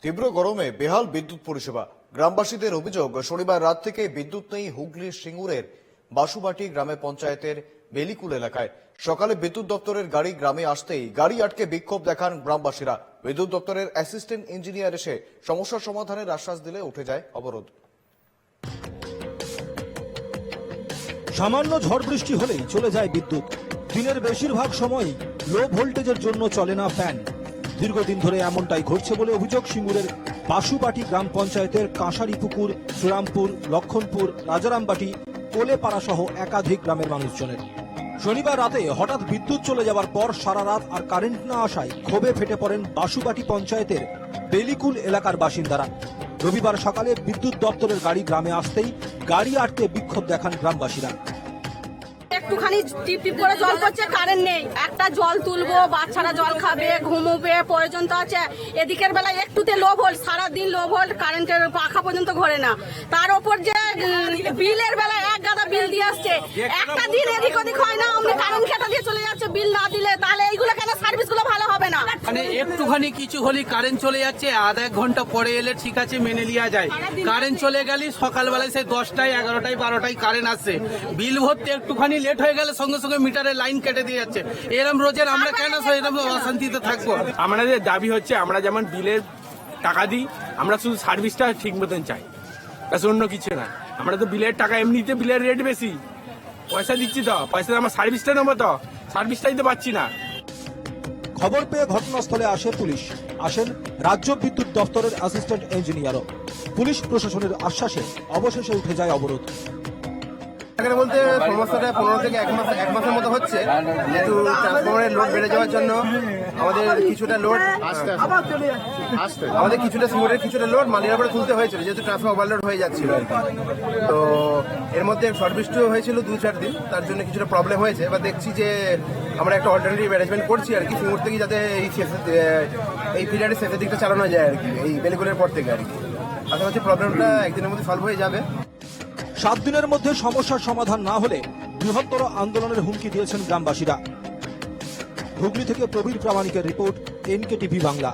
তীব্র গরমে বেহাল বিদ্যুৎ পরিষেবা। গ্রামবাসীদের অভিযোগ, শনিবার রাত থেকে বিদ্যুৎ নেই হুগলির সিঙ্গুরের বাসুবাটি গ্রামে পঞ্চায়েতের বেলিকুল এলাকায়। সকালে বিদ্যুৎ দপ্তরের গাড়ি গ্রামে আসতেই গাড়ি আটকে বিক্ষোভ দেখান গ্রামবাসীরা। বিদ্যুৎ দপ্তরের অ্যাসিস্ট্যান্ট ইঞ্জিনিয়ার এসে সমস্যার সমাধানের আশ্বাস দিলে উঠে যায় অবরোধ। সামান্য ঝড় বৃষ্টি হলেই চলে যায় বিদ্যুৎ। দিনের বেশিরভাগ সময়ই লো ভোল্টেজের জন্য চলে না ফ্যান। দীর্ঘদিন ধরে এমনটাই ঘটছে বলে অভিযোগ সিঙ্গুরের বাসুবাটি গ্রাম পঞ্চায়েতের কাঁসারিপুকুর, শ্রীরামপুর, লক্ষণপুর, রাজারামবাটি, কোলেপাড়া সহ একাধিক গ্রামের মানুষজনের। শনিবার রাতে হঠাৎ বিদ্যুৎ চলে যাওয়ার পর সারা রাত আর কারেন্ট না আসায় ক্ষোভে ফেটে পড়েন বাসুবাটি পঞ্চায়েতের বেলিকুল এলাকার বাসিন্দারা। রবিবার সকালে বিদ্যুৎ দপ্তরের গাড়ি গ্রামে আসতেই গাড়ি আটকে বিক্ষোভ দেখান গ্রামবাসীরা। একটুখানি টিপ টিপ করে জল পড়ছে, কারেন্ট নেই। একটা জল তুলবো, বাচ্চারা জল খাবে, ঘুমোবে, প্রয়োজন তো আছে। এদিকের বেলা একটুতে লো ভোল্ট, সারাদিন লো ভোল্ট, কারেন্টের পাখা পর্যন্ত ঘোরে না। তার ওপর যে বিলের বেলা এক গাদা বিল দিয়ে আসছে, একটা দিন এদিক ওদিক হয় না, অমনি কারেন্ট খেতা দিয়ে চলে যাচ্ছে বিল না দিলে। তাহলে এইগুলো কেন সার্ভিস গুলো ভালো হবে না? মানে একটুখানি কিছু হলে কারেন্ট চলে যাচ্ছে, আধা এক ঘন্টা পরে এলে ঠিক আছে, মেনে নেওয়া যায়। কারেন্ট চলে গেলে সকালবেলায় সেই 10টায় 11টায় 12টায় কারেন্ট আসছে, বিল ভরতে একটুখানি লেট হয়ে গেলে সঙ্গে সঙ্গে মিটারের লাইন কেটে দিয়ে যাচ্ছে। এরম রোজের আমরা কেন এরকম অশান্তিতে থাকবো? আমাদের দাবি হচ্ছে, আমরা যেমন বিলের টাকা দিই, আমরা শুধু সার্ভিসটা ঠিক মতন চাই, অন্য কিছু না। আমরা তো বিলের টাকা, এমনিতে বিলের রেট বেশি, পয়সা দিচ্ছি তো, পয়সা আমরা সার্ভিসটা নেবো, তো সার্ভিসটাই তো পাচ্ছি না। খবর পেয়ে ঘটনাস্থলে আসে পুলিশ, আসেন রাজ্য বিদ্যুৎ দপ্তরের অ্যাসিস্ট্যান্ট ইঞ্জিনিয়ারও। পুলিশ প্রশাসনের আশ্বাসে অবশেষে উঠে যায় অবরোধ। এখানে বলতে সমস্যাটা 15 থেকে এক মাসের মতো হচ্ছে, যেহেতু ট্রান্সফরমারের লোড বেড়ে যাওয়ার জন্য আমাদের কিছুটা লোড সিঙ্গুরের কিছুটা লোড মালিয়ারপাড়ে তুলতে হয়েছিল, যেহেতু ট্রান্সফরমার ওভারলোড হয়ে যাচ্ছিল। তো এর মধ্যে শর্ট বৃষ্টিও হয়েছিল 2-4 দিন, তার জন্য কিছুটা প্রবলেম হয়েছে। এবার দেখছি যে আমরা একটা অল্টারনেটিভ অ্যারেঞ্জমেন্ট করছি আর কি, সিঙ্গুর থেকে যাতে এই পিরিয়ডের শেষের দিকটা চালানো যায় আর কি, এই বেলিকুলের পর থেকে আর কি। আশা করছি প্রবলেমটা একদিনের মধ্যে সলভ হয়ে যাবে। 7 দিনের মধ্যে সমস্যার সমাধান না হলে বৃহত্তর আন্দোলনের হুমকি দিয়েছেন গ্রামবাসীরা। হুগলি থেকে প্রবীর প্রামাণিকের রিপোর্ট, NK টিভি বাংলা।